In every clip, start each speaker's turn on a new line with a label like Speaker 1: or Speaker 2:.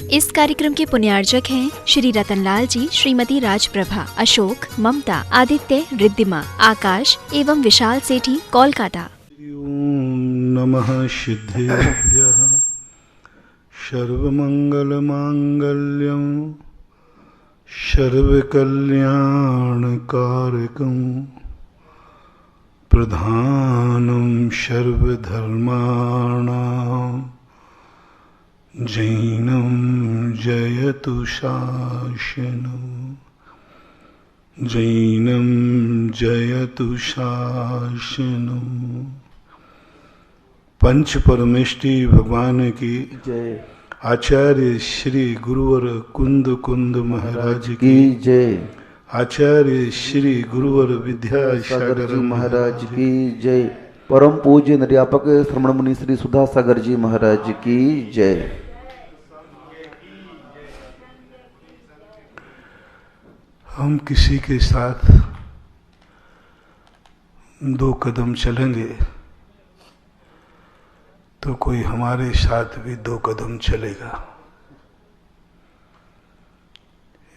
Speaker 1: इस कार्यक्रम के पुण्यार्जक हैं श्री रतनलाल जी, श्रीमती राजप्रभा, अशोक, ममता, आदित्य, रिद्धिमा, आकाश एवं विशाल सेठी, कोलकाता।
Speaker 2: नमः सिद्धेभ्यः सर्वमंगलमांगल्यं सर्वकल्याणकारकं प्रधानं सर्वधर्माणां जैनं जयतु शासनं जैनं जयतु शासनं। पंच परमेष्टि भगवान की जय। आचार्य श्री गुरुवर कुंद कुंद महाराज की
Speaker 3: जय।
Speaker 2: आचार्य श्री गुरुवर विद्यासागर
Speaker 3: महाराज की जय। परम पूज्य निर्यापक श्रमण मुनि श्री सुधा सागर जी महाराज की जय।
Speaker 2: हम किसी के साथ दो कदम चलेंगे तो कोई हमारे साथ भी दो कदम चलेगा।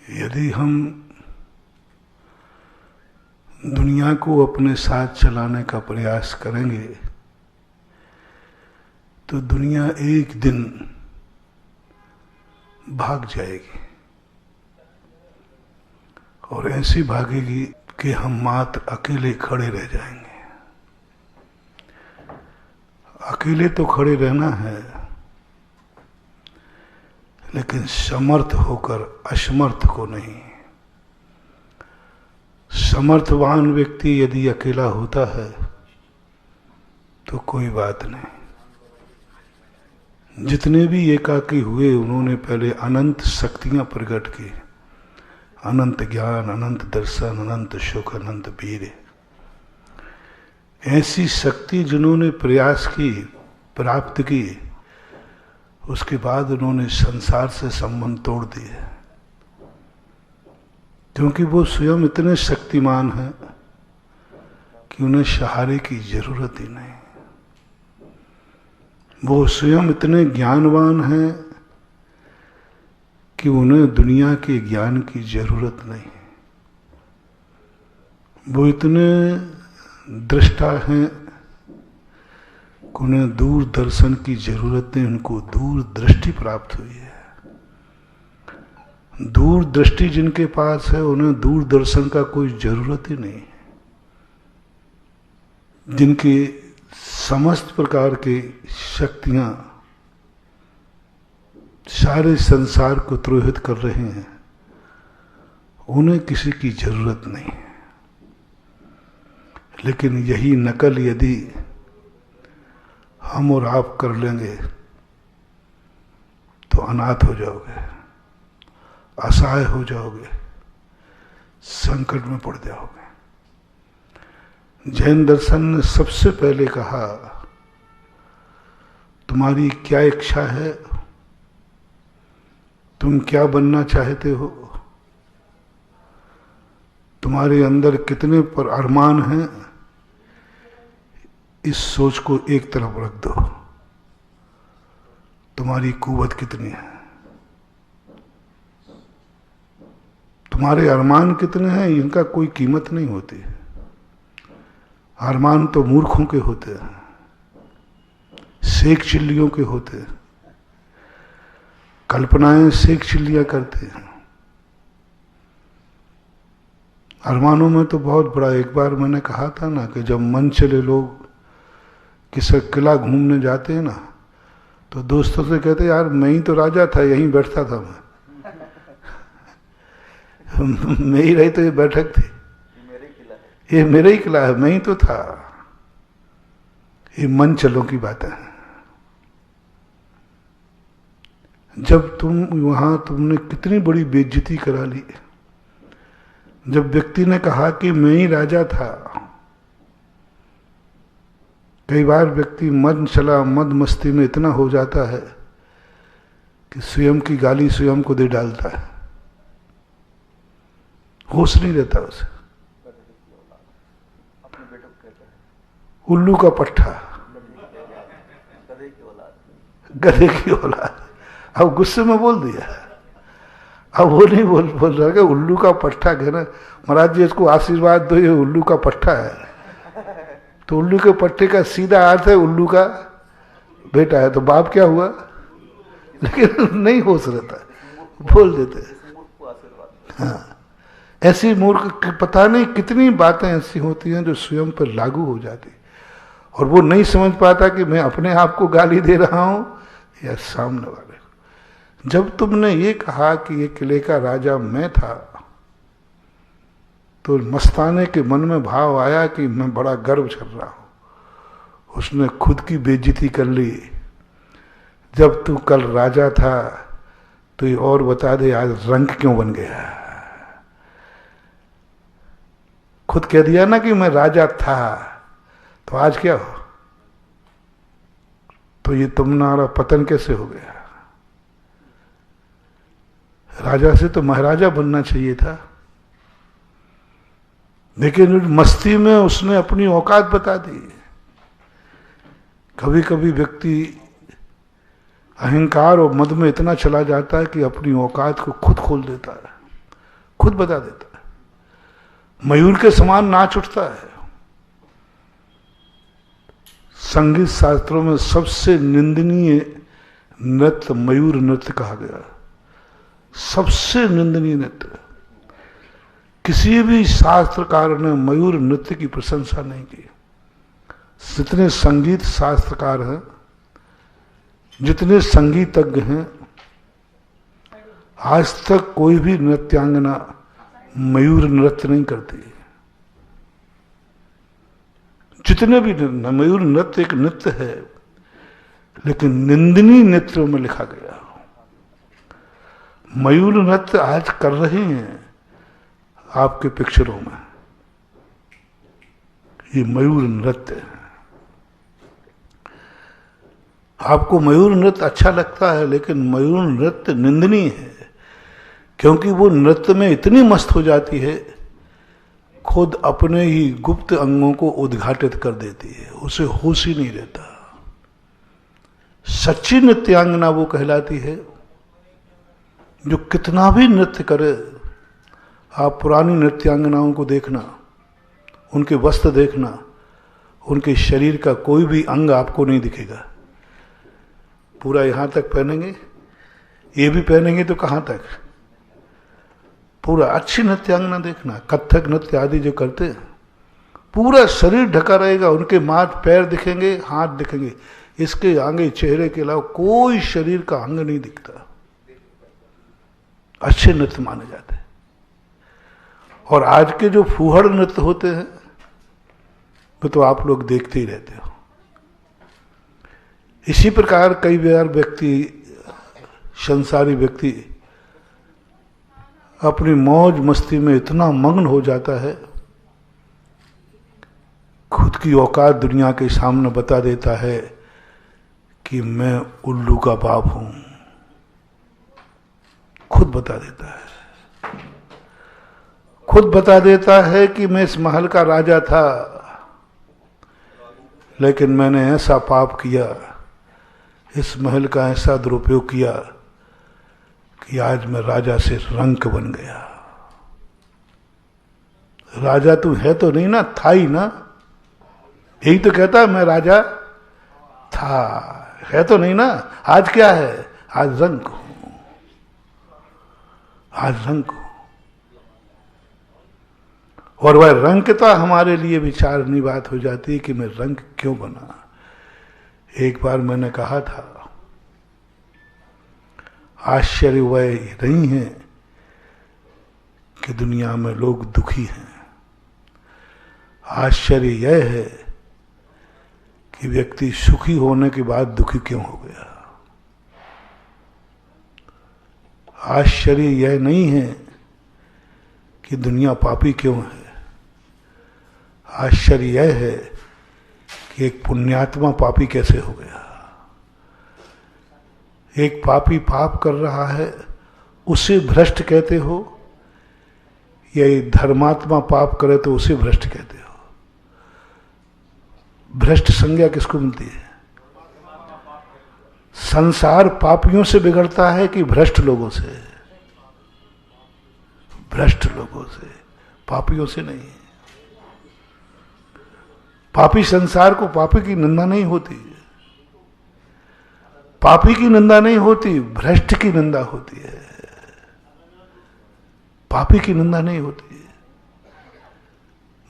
Speaker 2: यदि हम दुनिया को अपने साथ चलाने का प्रयास करेंगे तो दुनिया एक दिन भाग जाएगी और ऐसी भागेगी कि हम मात्र अकेले खड़े रह जाएंगे। अकेले तो खड़े रहना है, लेकिन समर्थ होकर असमर्थ को नहीं। समर्थवान व्यक्ति यदि अकेला होता है तो कोई बात नहीं। जितने भी एकाकी हुए उन्होंने पहले अनंत शक्तियां प्रकट की, अनंत ज्ञान, अनंत दर्शन, अनंत सुख, अनंत वीर। ऐसी शक्ति जिन्होंने प्रयास की, प्राप्त की, उसके बाद उन्होंने संसार से संबंध तोड़ दिए, क्योंकि वो स्वयं इतने शक्तिमान हैं कि उन्हें सहारे की जरूरत ही नहीं। वो स्वयं इतने ज्ञानवान हैं कि उन्हें दुनिया के ज्ञान की जरूरत नहीं। वो इतने दृष्टा हैं कि उन्हें दूरदर्शन की जरूरत नहीं, उनको दूरदृष्टि प्राप्त हुई है। दूरदृष्टि जिनके पास है उन्हें दूरदर्शन का कोई जरूरत ही नहीं। जिनकी समस्त प्रकार की शक्तियां सारे संसार को त्रोहित कर रहे हैं, उन्हें किसी की जरूरत नहीं। लेकिन यही नकल यदि हम और आप कर लेंगे तो अनाथ हो जाओगे, असहाय हो जाओगे, संकट में पड़ जाओगे। जैन दर्शन ने सबसे पहले कहा, तुम्हारी क्या इच्छा है, तुम क्या बनना चाहते हो, तुम्हारे अंदर कितने पर अरमान हैं, इस सोच को एक तरफ रख दो। तुम्हारी कुव्वत कितनी है, तुम्हारे अरमान कितने हैं, इनका कोई कीमत नहीं होती। अरमान तो मूर्खों के होते हैं, शेख चिल्लियों के होते हैं, कल्पनाएं शेख चिल्लियां करते हैं। अरमानों में तो बहुत बड़ा, एक बार मैंने कहा था ना कि जब मन चले लोग किसी किला घूमने जाते हैं ना, तो दोस्तों से कहते यार मैं ही तो राजा था, यहीं बैठता था मैं ही रही तो ये बैठक थी, ये मेरा ही किला है, मैं ही तो था। ये मन चलों की बातें हैं। जब तुम वहां, तुमने कितनी बड़ी बेइज्जती करा ली। जब व्यक्ति ने कहा कि मैं ही राजा था, कई बार व्यक्ति मन चला, मद मस्ती में इतना हो जाता है कि स्वयं की गाली स्वयं को दे डालता है, होश नहीं रहता उसे। उल्लू का पट्टा, गधे की औलाद। अब गुस्से में बोल दिया। अब वो नहीं बोल रहा कि उल्लू का पट्टा कहना, महाराज जी इसको आशीर्वाद दो, ये उल्लू का पट्टा है। तो उल्लू के पट्टे का सीधा अर्थ है उल्लू का बेटा है, तो बाप क्या हुआ? लेकिन नहीं होश रहता, बोल देते। हाँ, ऐसी मूर्ख, पता नहीं कितनी बातें ऐसी होती हैं जो स्वयं पर लागू हो जाती, और वो नहीं समझ पाता कि मैं अपने आप को गाली दे रहा हूं या सामने वाले को। जब तुमने ये कहा कि ये किले का राजा मैं था, तो मस्ताने के मन में भाव आया कि मैं बड़ा गर्व कर रहा हूं। उसने खुद की बेइज्जती कर ली। जब तू कल राजा था तो ये और बता दे आज रंक क्यों बन गया? खुद कह दिया ना कि मैं राजा था, तो आज क्या हो? तो ये तुम्हारा पतन कैसे हो गया? राजा से तो महाराजा बनना चाहिए था, लेकिन मस्ती में उसने अपनी औकात बता दी। कभी कभी व्यक्ति अहंकार और मद में इतना चला जाता है कि अपनी औकात को खुद खोल देता है, खुद बता देता है। मयूर के समान नाच उठता है। संगीत शास्त्रों में सबसे निंदनीय नृत्य मयूर नृत्य कहा गया, सबसे निंदनीय नृत्य। किसी भी शास्त्रकार ने मयूर नृत्य की प्रशंसा नहीं की। जितने संगीत शास्त्रकार हैं, जितने संगीतज्ञ हैं, आज तक कोई भी नृत्यांगना मयूर नृत्य नहीं करती। जितने भी मयूर नृत्य एक नृत्य है, लेकिन निंदनीय नृत्यों में लिखा गया। मयूर नृत्य आज कर रहे हैं आपके पिक्चरों में, ये मयूर नृत्य है। आपको मयूर नृत्य अच्छा लगता है, लेकिन मयूर नृत्य निंदनीय है, क्योंकि वो नृत्य में इतनी मस्त हो जाती है, खुद अपने ही गुप्त अंगों को उद्घाटित कर देती है, उसे होश ही नहीं रहता। सच्ची नृत्यांगना वो कहलाती है जो कितना भी नृत्य करे। आप पुरानी नृत्यांगनाओं को देखना, उनके वस्त्र देखना, उनके शरीर का कोई भी अंग आपको नहीं दिखेगा। पूरा यहाँ तक पहनेंगे, ये भी पहनेंगे तो कहाँ तक? पूरा। अच्छी नृत्यांगना देखना, कथक नृत्य आदि जो करते हैं, पूरा शरीर ढका रहेगा, उनके माथ पैर दिखेंगे, हाथ दिखेंगे, इसके आगे चेहरे के अलावा कोई शरीर का अंग नहीं दिखता। अच्छे नृत्य माने जाते हैं। और आज के जो फूहड़ नृत्य होते हैं वो तो आप लोग देखते ही रहते हो। इसी प्रकार कई बार व्यक्ति, संसारी व्यक्ति अपनी मौज मस्ती में इतना मग्न हो जाता है, खुद की औकात दुनिया के सामने बता देता है कि मैं उल्लू का बाप हूं, खुद बता देता है। खुद बता देता है कि मैं इस महल का राजा था, लेकिन मैंने ऐसा पाप किया, इस महल का ऐसा दुरुपयोग किया कि आज मैं राजा से रंक बन गया। राजा तू है तो नहीं ना, था ही ना। यही तो कहता है मैं राजा था, है तो नहीं ना। आज क्या है? आज रंक हूं, आज रंक हूं। और वह रंकता हमारे लिए विचारनीय बात हो जाती है कि मैं रंक क्यों बना। एक बार मैंने कहा था, आश्चर्य वह नहीं है कि दुनिया में लोग दुखी हैं, आश्चर्य यह है कि व्यक्ति सुखी होने के बाद दुखी क्यों हो गया। आश्चर्य यह नहीं है कि दुनिया पापी क्यों है, आश्चर्य यह है कि एक पुण्यात्मा पापी कैसे हो गया। एक पापी पाप कर रहा है, उसे भ्रष्ट कहते हो, या एक धर्मात्मा पाप करे तो उसे भ्रष्ट कहते हो। भ्रष्ट संज्ञा किसको मिलती है? संसार पापियों से बिगड़ता है कि भ्रष्ट लोगों से? भ्रष्ट लोगों से, पापियों से नहीं। पापी संसार को, पापी की निंदा नहीं होती, पापी की निंदा नहीं होती, भ्रष्ट की निंदा होती है। पापी की निंदा नहीं होती है।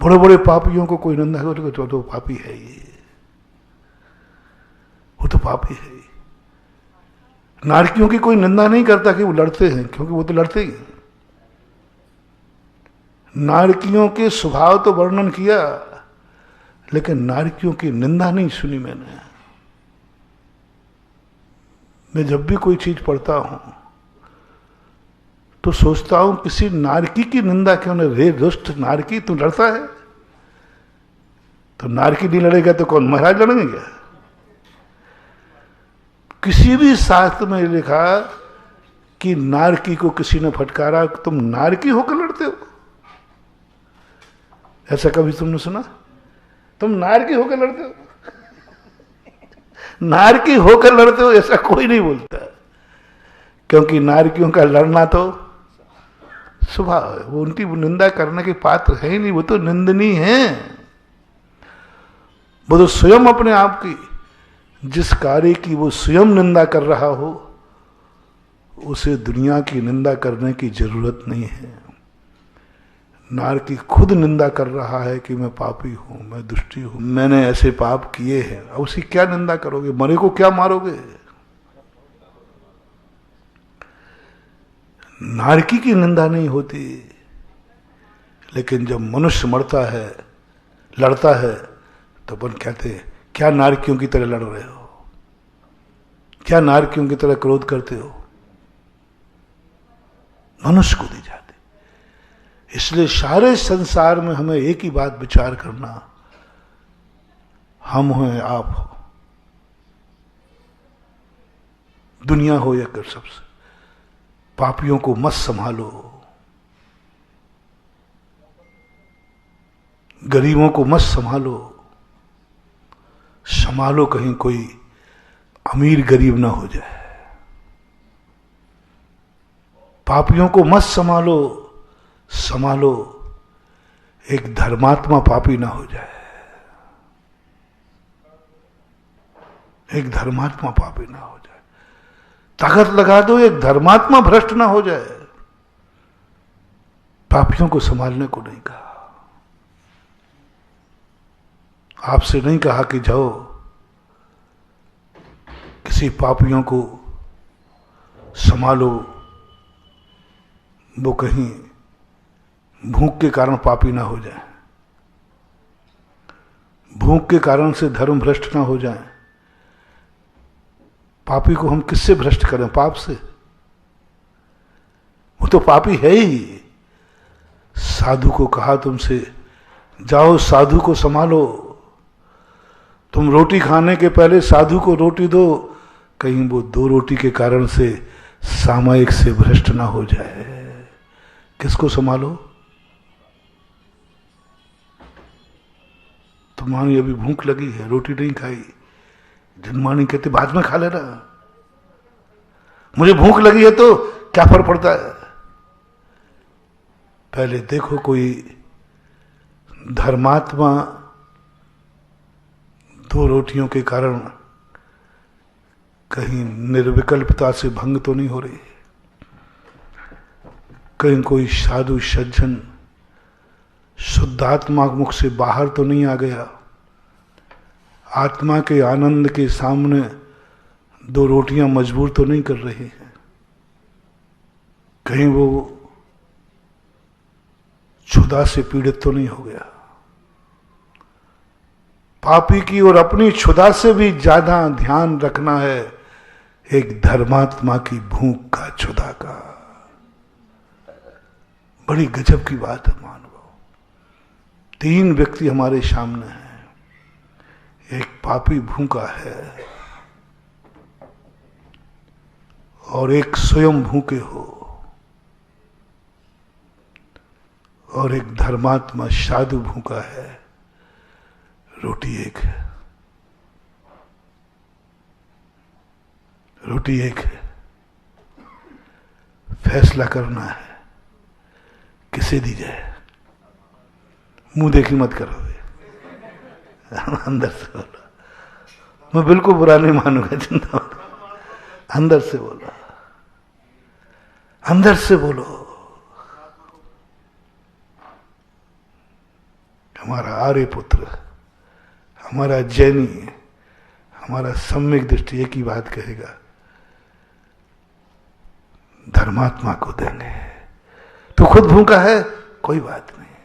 Speaker 2: बड़े बड़े पापियों को कोई निंदा करे तो पापी है ये, वो तो पापी है। नारकियों की कोई निंदा नहीं करता कि वो लड़ते हैं, क्योंकि वो तो लड़ते ही हैं। नारकियों के स्वभाव तो वर्णन किया, लेकिन नारकियों की निंदा नहीं सुनी मैंने। मैं जब भी कोई चीज पढ़ता हूं तो सोचता हूं किसी नारकी की निंदा क्यों न, रे दुष्ट नारकी, तू लड़ता है? तो नारकी नहीं लड़ेगा तो कौन, महाराज लड़ेंगे क्या? किसी भी शास्त्र में लिखा कि नारकी को किसी ने फटकारा, तुम नारकी होकर लड़ते हो? ऐसा कभी तुमने सुना? तुम नारकी होकर लड़ते हो? नारकी होकर लड़ते हो ऐसा कोई नहीं बोलता, क्योंकि नारकियों का लड़ना तो स्वभाव है। वो उनकी निंदा करने के पात्र है ही नहीं, वो तो निंदनीय है। वो तो स्वयं अपने आप की, जिस कार्य की वो स्वयं निंदा कर रहा हो, उसे दुनिया की निंदा करने की जरूरत नहीं है। नारकी खुद निंदा कर रहा है कि मैं पापी हूं, मैं दुष्टी हूं, मैंने ऐसे पाप किए हैं। अब उसकी क्या निंदा करोगे? मरे को क्या मारोगे? नारकी की निंदा नहीं होती, लेकिन जब मनुष्य मरता है, लड़ता है, तो अपन कहते हैं क्या नारकियों की तरह लड़ रहे हो, क्या नारकियों की तरह क्रोध करते हो? मनुष्य को दी जाती। इसलिए सारे संसार में हमें एक ही बात विचार करना, हम हो या आप हो, दुनिया हो या कर, सबसे पापियों को मत संभालो, गरीबों को मत संभालो। संभालो कहीं कोई अमीर गरीब ना हो जाए। पापियों को मत संभालो, संभालो एक धर्मात्मा पापी ना हो जाए, एक धर्मात्मा पापी ना हो जाए। ताकत लगा दो एक धर्मात्मा भ्रष्ट ना हो जाए। पापियों को संभालने को नहीं कहा, आपसे नहीं कहा कि जाओ किसी पापियों को संभालो, वो कहीं भूख के कारण पापी ना हो जाए, भूख के कारण से धर्म भ्रष्ट ना हो जाए। पापी को हम किससे भ्रष्ट करें? पाप से। वो तो पापी है ही। साधु को कहा तुमसे, जाओ साधु को संभालो, तुम रोटी खाने के पहले साधु को रोटी दो, कहीं वो 2 रोटी के कारण से सामयिक से भ्रष्ट ना हो जाए। किसको संभालो? तुम्हारी अभी भूख लगी है, रोटी नहीं खाई, जनमानी कहते बाद में खा लेना, मुझे भूख लगी है तो क्या फर्क पड़ता है? पहले देखो कोई धर्मात्मा 2 रोटियों के कारण कहीं निर्विकल्पता से भंग तो नहीं हो रही, कहीं कोई साधु सज्जन शुद्धात्मा मुख से बाहर तो नहीं आ गया, आत्मा के आनंद के सामने 2 रोटियां मजबूर तो नहीं कर रही हैं, कहीं वो क्षुधा से पीड़ित तो नहीं हो गया। पापी की और अपनी क्षुधा से भी ज्यादा ध्यान रखना है एक धर्मात्मा की भूख का, क्षुधा का। बड़ी गजब की बात है मानव। 3 व्यक्ति हमारे सामने हैं, एक पापी भूखा है और एक स्वयं भूखे हो, और एक धर्मात्मा साधु भूखा है, रोटी एक है। रोटी एक है, फैसला करना है किसे दी जाए। मुंह देखी मत करो, अंदर से बोलो। मैं बिल्कुल बुरा नहीं मानूंगा, चिंता मत करो। अंदर से बोलो, अंदर से बोलो। हमारा आर्यपुत्र, हमारा जैनी, हमारा सम्यक दृष्टि एक ही बात कहेगा, धर्मात्मा को देंगे। तू खुद भूखा है, कोई बात नहीं,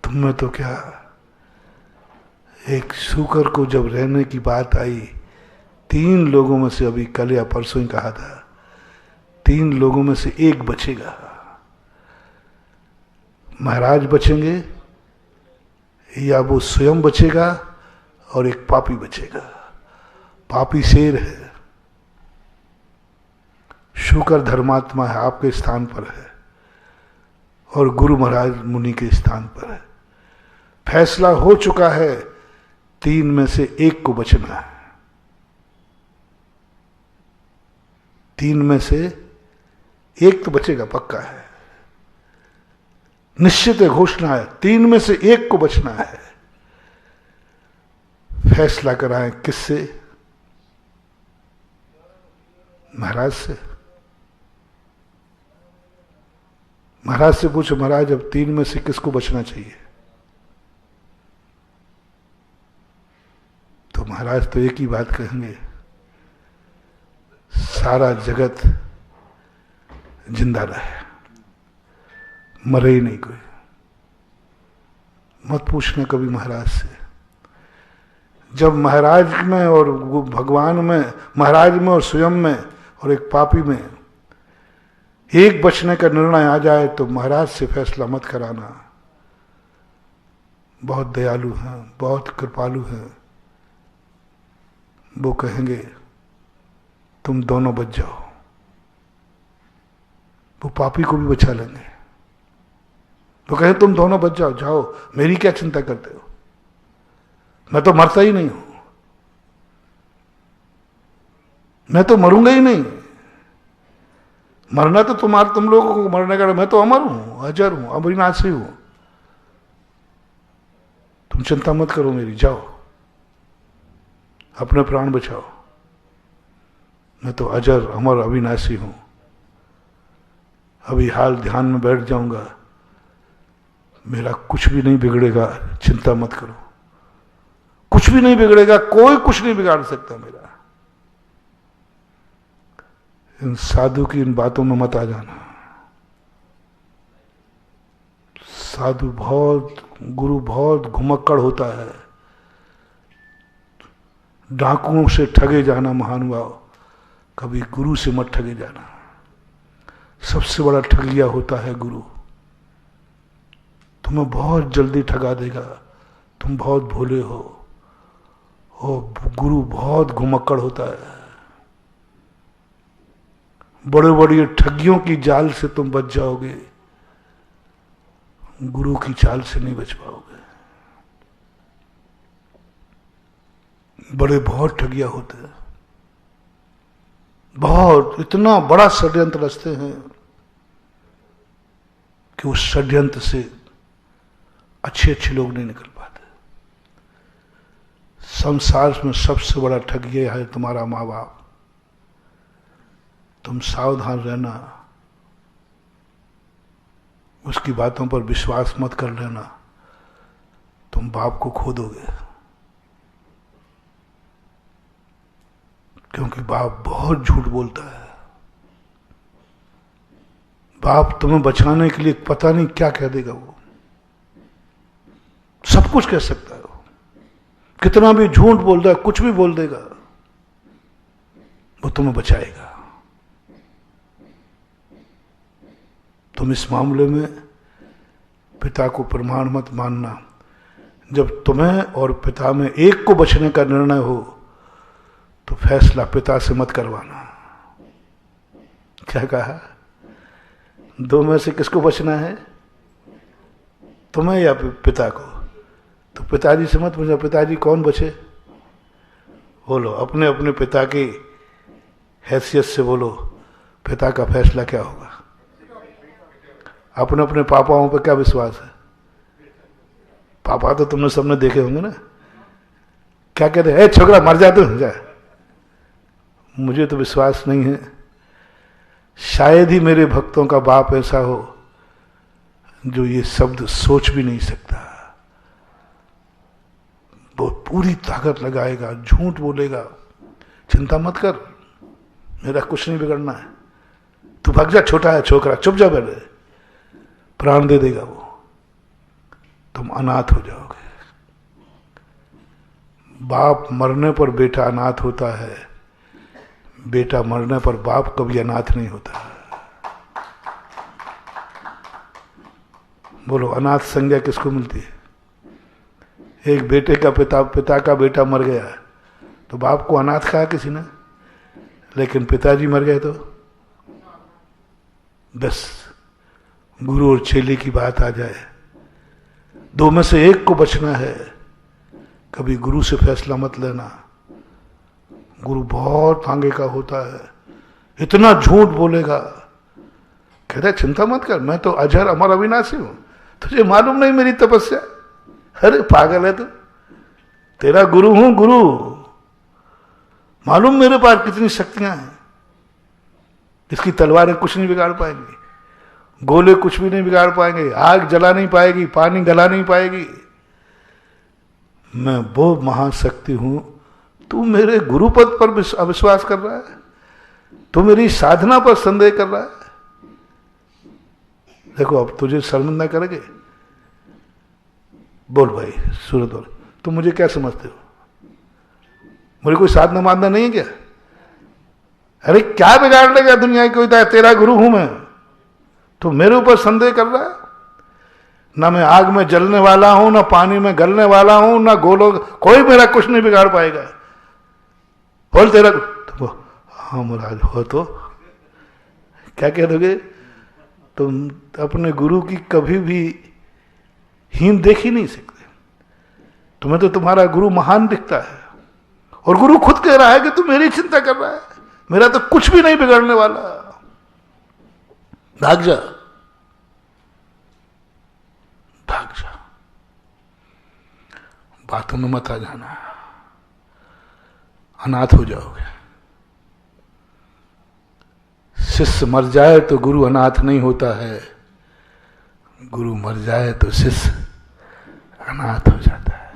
Speaker 2: तुम में तो क्या। एक शूकर को जब रहने की बात आई, 3 लोगों में से, अभी कल या परसों ही कहा था, 3 लोगों में से एक बचेगा। महाराज बचेंगे या वो स्वयं बचेगा, और एक पापी बचेगा। पापी शेर है, शूकर धर्मात्मा है, आपके स्थान पर है, और गुरु महाराज मुनि के स्थान पर है। फैसला हो चुका है, 3 में से एक को बचना है। 3 में से एक तो बचेगा, पक्का है, निश्चित है, घोषणा है। 3 में से एक को बचना है। फैसला कराएं किससे? महाराज से। महाराज से पूछो, महाराज अब 3 में से किसको बचना चाहिए? तो महाराज तो एक ही बात कहेंगे, सारा जगत जिंदा रहे, मरे ही नहीं कोई। मत पूछना कभी महाराज से। जब महाराज में और भगवान में, महाराज में और स्वयं में और एक पापी में एक बचने का निर्णय आ जाए, तो महाराज से फैसला मत कराना। बहुत दयालु हैं, बहुत कृपालु हैं, वो कहेंगे तुम दोनों बच जाओ। वो पापी को भी बचा लेंगे। वो कहें तुम दोनों बच जाओ, जाओ, मेरी क्या चिंता करते हो, मैं तो मरता ही नहीं हूं, मैं तो मरूंगा ही नहीं। मरना तो तुम लोगों को मरने का, मैं तो अमर हूं, अजर हूं, अविनाशी हूं। तुम चिंता मत करो मेरी, जाओ अपने प्राण बचाओ। मैं तो अजर, अमर, अविनाशी हूं। अभी हाल ध्यान में बैठ जाऊंगा, मेरा कुछ भी नहीं बिगड़ेगा, चिंता मत करो, कुछ भी नहीं बिगड़ेगा, कोई कुछ नहीं बिगाड़ सकता मेरा। इन साधु की इन बातों में मत आ जाना। साधु बहुत, गुरु बहुत घुमक्कड़ होता है। डाकुओं से ठगे जाना महानुभाव, कभी गुरु से मत ठगे जाना। सबसे बड़ा ठगिया होता है गुरु। तुम्हें बहुत जल्दी ठगा देगा, तुम बहुत भोले हो। और गुरु बहुत घुमक्कड़ होता है। बड़े बड़ी ठगियों की जाल से तुम बच जाओगे, गुरु की चाल से नहीं बच पाओगे। बड़े बहुत ठगिया होते हैं, बहुत, इतना बड़ा षड्यंत्र रचते हैं कि उस षड्यंत्र से अच्छे अच्छे लोग नहीं निकल पाते। संसार में सबसे बड़ा ठग ये है तुम्हारा माँ बाप। तुम सावधान रहना, उसकी बातों पर विश्वास मत कर लेना, तुम बाप को खो दोगे। क्योंकि बाप बहुत झूठ बोलता है। बाप तुम्हें बचाने के लिए पता नहीं क्या कह देगा। वो सब कुछ कह सकता है, वो कितना भी झूठ बोल रहा है, कुछ भी बोल देगा, वो तुम्हें बचाएगा। तुम इस मामले में पिता को प्रमाण मत मानना। जब तुम्हें और पिता में एक को बचने का निर्णय हो, तो फैसला पिता से मत करवाना। क्या कहा? 2 में से किसको बचना है, तुम्हें या पिता को? तो पिताजी से मत पूछो पिताजी कौन बचे, बोलो अपने अपने पिता की हैसियत से बोलो, पिता का फैसला क्या होगा? अपने अपने पापाओं पर क्या विश्वास है? पापा तो तुमने सबने देखे होंगे ना, क्या कहते हैं, छोकरा मर जा तू जा। मुझे तो विश्वास नहीं है, शायद ही मेरे भक्तों का बाप ऐसा हो जो ये शब्द सोच भी नहीं सकता। वो पूरी ताकत लगाएगा, झूठ बोलेगा, चिंता मत कर, मेरा कुछ नहीं बिगड़ना है, तू भाग जा, छोटा है छोकरा, चुप जा, पहले प्राण दे देगा वो, तुम अनाथ हो जाओगे। बाप मरने पर बेटा अनाथ होता है, बेटा मरने पर बाप कभी अनाथ नहीं होता। बोलो अनाथ संज्ञा किसको मिलती है? एक बेटे का पिता का बेटा मर गया तो बाप को अनाथ कहा किसी ने, लेकिन पिताजी मर गए तो बस गुरु और चेले की बात आ जाए, दो में से एक को बचना है, कभी गुरु से फैसला मत लेना। गुरु बहुत आगे का होता है, इतना झूठ बोलेगा, कहता है चिंता मत कर, मैं तो अजर अमर अविनाशी हूं, तुझे मालूम नहीं मेरी तपस्या? अरे पागल है तू, तेरा गुरु हूं, गुरु, मालूम मेरे पास कितनी शक्तियां हैं, इसकी तलवारें कुछ नहीं बिगाड़ पाएंगी, गोले कुछ भी नहीं बिगाड़ पाएंगे, आग जला नहीं पाएगी, पानी गला नहीं पाएगी, मैं वो महाशक्ति हूं। तू मेरे गुरुपद पर अविश्वास कर रहा है, तू मेरी साधना पर संदेह कर रहा है। देखो अब तुझे शर्मिंदा करेंगे। बोल भाई सूरत बोल, तुम मुझे क्या समझते हो? मुझे कोई साधना मानना नहीं है क्या? अरे क्या बिगाड़ लेगा दुनिया की कोई? तेरा गुरु हूं मैं, तो मेरे ऊपर संदेह कर रहा है? ना मैं आग में जलने वाला हूं, ना पानी में गलने वाला हूं, ना गोलो, कोई मेरा कुछ नहीं बिगाड़ पाएगा। बोल तेरा तो, हाँ मुराद हो तो क्या कह दोगे? तुम अपने गुरु की कभी भी हीन देख ही नहीं सकते। तुम्हें तो तुम्हारा गुरु महान दिखता है, और गुरु खुद कह रहा है कि तू मेरी चिंता कर रहा है, मेरा तो कुछ भी नहीं बिगड़ने वाला, भाग जा, भाग जा, बातों में मत आ जाना, अनाथ हो जाओगे। शिष्य मर जाए तो गुरु अनाथ नहीं होता है, गुरु मर जाए तो शिष्य अनाथ हो जाता है।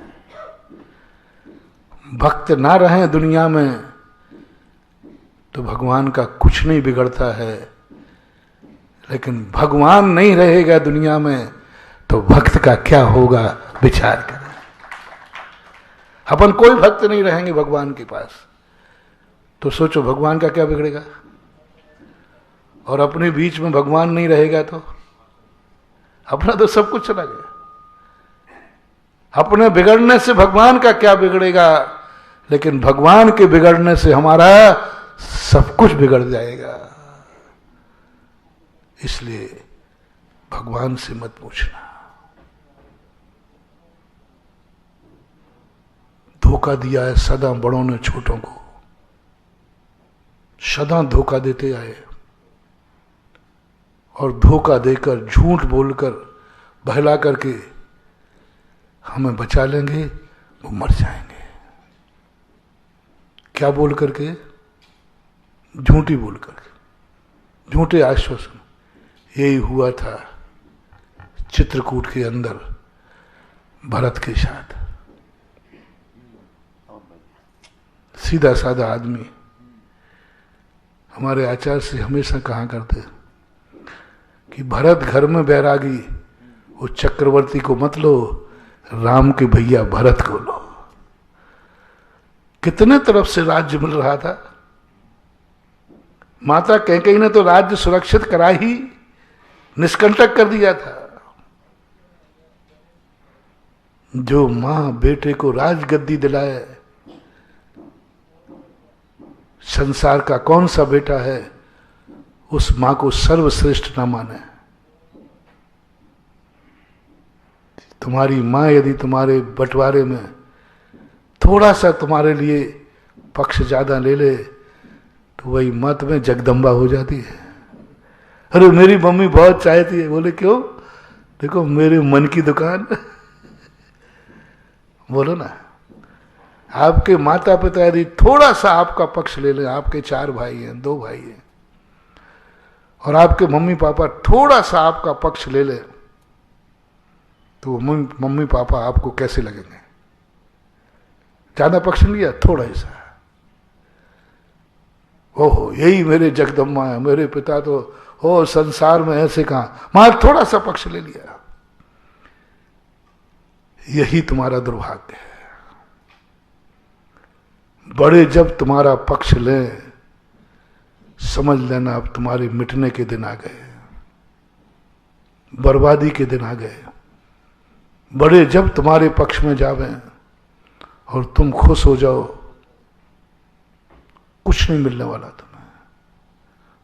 Speaker 2: भक्त ना रहे दुनिया में तो भगवान का कुछ नहीं बिगड़ता है, लेकिन भगवान नहीं रहेगा दुनिया में तो भक्त का क्या होगा, विचार करें। अपन कोई भक्त नहीं रहेंगे भगवान के पास तो सोचो भगवान का क्या बिगड़ेगा। और अपने बीच में भगवान नहीं रहेगा तो अपना तो सब कुछ चला गया। अपने बिगड़ने से भगवान का क्या बिगड़ेगा, लेकिन भगवान के बिगड़ने से हमारा सब कुछ बिगड़ जाएगा। इसलिए भगवान से मत पूछना। धोखा दिया है सदा बड़ों ने छोटों को, सदा धोखा देते आए, और धोखा देकर झूठ बोलकर बहला करके हमें बचा लेंगे, वो मर जाएंगे। क्या बोल करके? झूठी बोल करके, झूठे आश्वासन। यही हुआ था चित्रकूट के अंदर भरत के साथ। सीधा साधा आदमी, हमारे आचार्य से हमेशा कहा करते कि भरत घर में बैरागी, वो चक्रवर्ती को मत लो, राम के भैया भरत को लो। कितने तरफ से राज्य मिल रहा था। माता कैकेयी ने तो राज्य सुरक्षित करा ही निष्कंटक कर दिया था। जो मां बेटे को राजगद्दी दिलाए, संसार का कौन सा बेटा है उस मां को सर्वश्रेष्ठ न माने। तुम्हारी मां यदि तुम्हारे बंटवारे में थोड़ा सा तुम्हारे लिए पक्ष ज्यादा ले ले तो वही मत में जगदम्बा हो जाती है। अरे मेरी मम्मी बहुत चाहती है, बोले क्यों? देखो मेरे मन की दुकान। बोलो ना, आपके माता पिता यदि थोड़ा सा आपका पक्ष ले ले, आपके 4 भाई हैं, 2 भाई हैं, और आपके मम्मी पापा थोड़ा सा आपका पक्ष ले ले, तो मम्मी पापा आपको कैसे लगेंगे? ज्यादा पक्ष लिया, थोड़ा ही सा, ओहो यही मेरे जगदम्बा है, मेरे पिता तो हो संसार में ऐसे कहा, मां थोड़ा सा पक्ष ले लिया, यही तुम्हारा दुर्भाग्य है। बड़े जब तुम्हारा पक्ष लें, समझ लेना अब तुम्हारे मिटने के दिन आ गए, बर्बादी के दिन आ गए। बड़े जब तुम्हारे पक्ष में जावे और तुम खुश हो जाओ, कुछ नहीं मिलने वाला तुम्हें,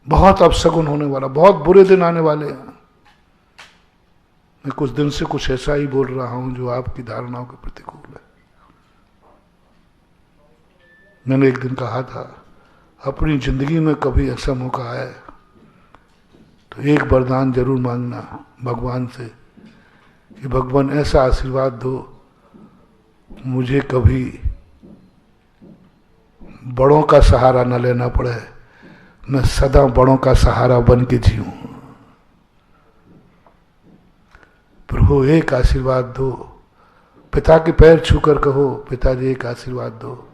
Speaker 2: बहुत अपशगुन होने वाला, बहुत बुरे दिन आने वाले हैं। मैं कुछ दिन से कुछ ऐसा ही बोल रहा हूं जो आपकी धारणाओं के प्रतिकूल है। मैंने एक दिन कहा था, अपनी जिंदगी में कभी ऐसा मौका आए तो एक वरदान जरूर मांगना भगवान से कि भगवान ऐसा आशीर्वाद दो मुझे कभी बड़ों का सहारा न लेना पड़े, मैं सदा बड़ों का सहारा बन के जीऊं। प्रभु एक आशीर्वाद दो, पिता के पैर छूकर कहो, पिताजी एक आशीर्वाद दो,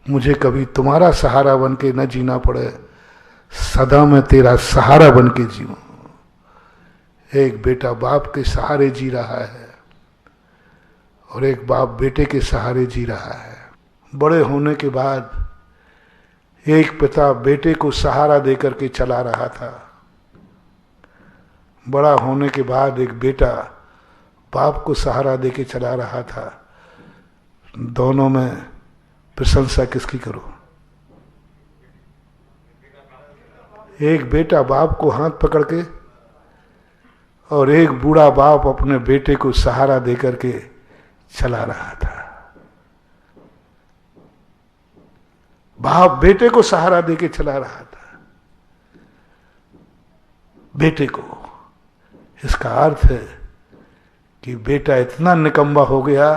Speaker 2: मुझे कभी तुम्हारा सहारा बन के न जीना पड़े, सदा मैं तेरा सहारा बन के जीऊं। एक बेटा बाप के सहारे जी रहा है और एक बाप बेटे के सहारे जी रहा है। बड़े होने के बाद एक पिता बेटे को सहारा देकर के चला रहा था, बड़ा होने के बाद एक बेटा बाप को सहारा देके चला रहा था। दोनों में प्रशंसा किसकी करो? एक बेटा बाप को हाथ पकड़ के और एक बूढ़ा बाप अपने बेटे को सहारा देकर के चला रहा था। बाप बेटे को सहारा देके चला रहा था, बेटे को। इसका अर्थ है कि बेटा इतना निकम्मा हो गया,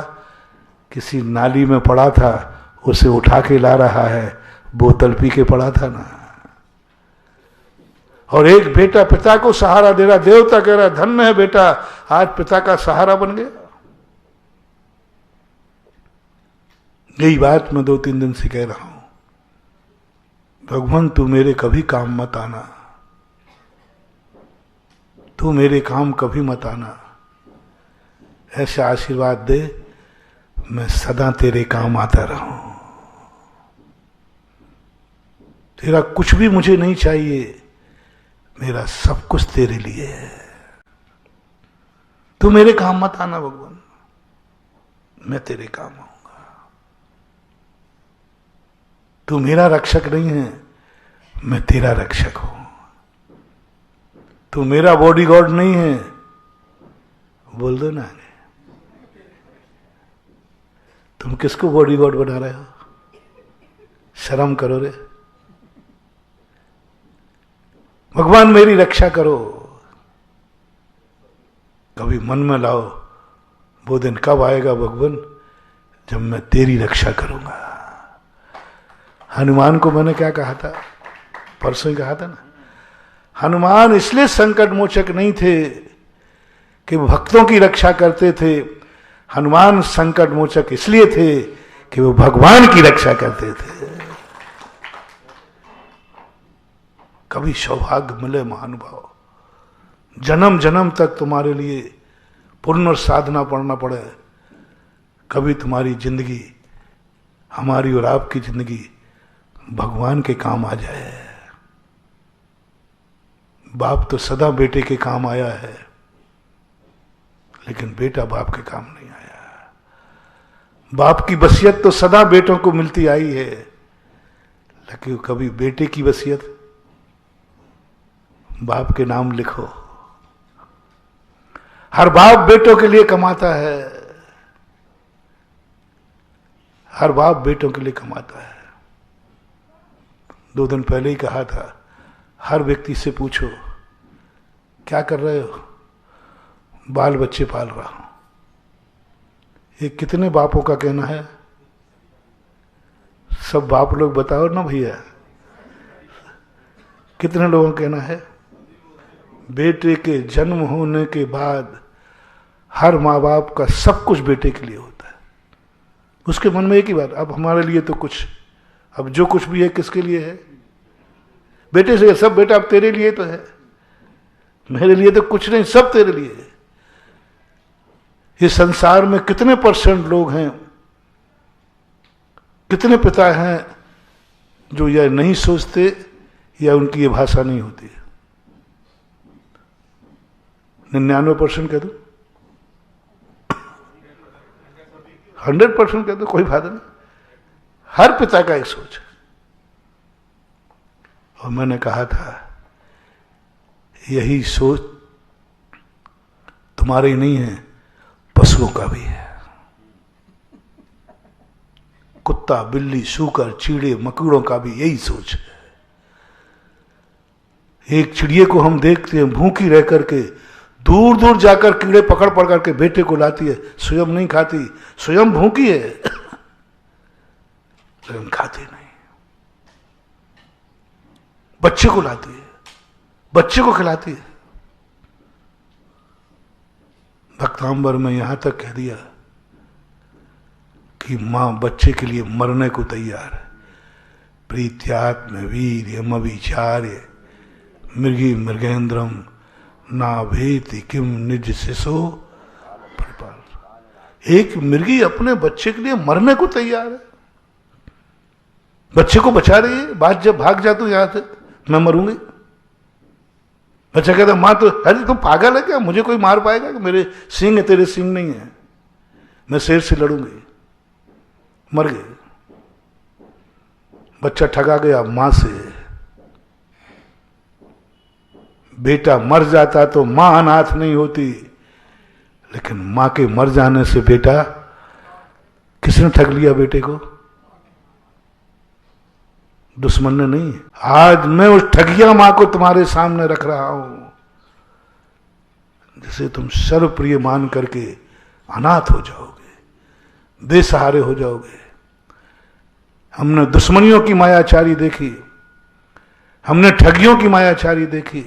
Speaker 2: किसी नाली में पड़ा था उसे उठा के ला रहा है, बोतल पी के पड़ा था ना। और एक बेटा पिता को सहारा दे रहा, देवता कह रहा धन्य है बेटा, आज पिता का सहारा बन गया। यही बात मैं 2-3 दिन से कह रहा हूं, भगवान तू मेरे कभी काम मत आना, तू मेरे काम कभी मत आना, ऐसा आशीर्वाद दे मैं सदा तेरे काम आता रहूं। तेरा कुछ भी मुझे नहीं चाहिए, मेरा सब कुछ तेरे लिए है। तू मेरे काम मत आना भगवान, मैं तेरे काम आऊंगा। तू मेरा रक्षक नहीं है, मैं तेरा रक्षक हूं। तू मेरा बॉडीगार्ड नहीं है, बोल दो ना, तुम किसको बॉडीगार्ड बना रहे हो? शर्म करो रे। भगवान मेरी रक्षा करो, कभी मन में लाओ, वो दिन कब आएगा भगवान जब मैं तेरी रक्षा करूंगा। हनुमान को मैंने क्या कहा था, परसों ही कहा था ना, हनुमान इसलिए संकट मोचक नहीं थे कि भक्तों की रक्षा करते थे, हनुमान संकट मोचक इसलिए थे कि वो भगवान की रक्षा करते थे। कभी सौभाग्य मिले महानुभाव, जन्म जन्म तक तुम्हारे लिए पुण्य और साधना पढ़ना पड़े, कभी तुम्हारी जिंदगी, हमारी और आपकी जिंदगी भगवान के काम आ जाए। बाप तो सदा बेटे के काम आया है, लेकिन बेटा बाप के काम नहीं आया। बाप की वसीयत तो सदा बेटों को मिलती आई है, लेकिन कभी बेटे की वसीयत बाप के नाम लिखो। हर बाप बेटों के लिए कमाता है, हर बाप बेटों के लिए कमाता है। 2 दिन पहले ही कहा था, हर व्यक्ति से पूछो क्या कर रहे हो? बाल बच्चे पाल रहा हूं। ये कितने बापों का कहना है? सब बाप लोग बताओ ना भैया, कितने लोगों का कहना है? बेटे के जन्म होने के बाद हर माँ बाप का सब कुछ बेटे के लिए होता है। उसके मन में एक ही बात, अब हमारे लिए तो कुछ, अब जो कुछ भी है किसके लिए है? बेटे से सब, बेटा अब तेरे लिए तो है, मेरे लिए तो कुछ नहीं, सब तेरे लिए है। इस संसार में कितने % लोग हैं, कितने पिता हैं जो यह नहीं सोचते या उनकी ये भाषा नहीं होती है? 99% कह दो, 100% कह दो, कोई फायदा नहीं। हर पिता का एक सोच है। और मैंने कहा था यही सोच तुम्हारी नहीं है, पशुओं का भी है। कुत्ता, बिल्ली, सूकर, चीड़े, मकड़ों का भी यही सोच है। एक चिड़िए को हम देखते हैं भूखी रह करके दूर दूर जाकर कीड़े पकड़ पकड़ करके बेटे को लाती है, स्वयं नहीं खाती, स्वयं भूखी है लेकिन खाती नहीं। बच्चे को लाती है, बच्चे को खिलाती है। भक्तांबर में यहां तक कह दिया कि मां बच्चे के लिए मरने को तैयार है। प्रीत्यात्म वीर्यम अभिचार्य मृगी मृगेंद्रम ना भेति किम निज शिशो परिपाल। एक मृगी अपने बच्चे के लिए मरने को तैयार है, बच्चे को बचा रही है। बात जब भाग जा तू यहां से, मैं मरूंगी। बच्चा कहता मां तो, अरे तुम पागल है क्या, मुझे कोई मार पाएगा? कि मेरे सींग है, तेरे सींग नहीं है, मैं शेर से लड़ूंगी। मर गए। बच्चा ठगा गया मां से। बेटा मर जाता तो मां अनाथ नहीं होती, लेकिन मां के मर जाने से बेटा, किसने ठग लिया बेटे को? दुश्मन ने नहीं। आज मैं उस ठगिया मां को तुम्हारे सामने रख रहा हूं जिसे तुम सर्वप्रिय मान करके अनाथ हो जाओगे, बेसहारे हो जाओगे। हमने दुश्मनियों की मायाचारी देखी, हमने ठगियों की मायाचारी देखी,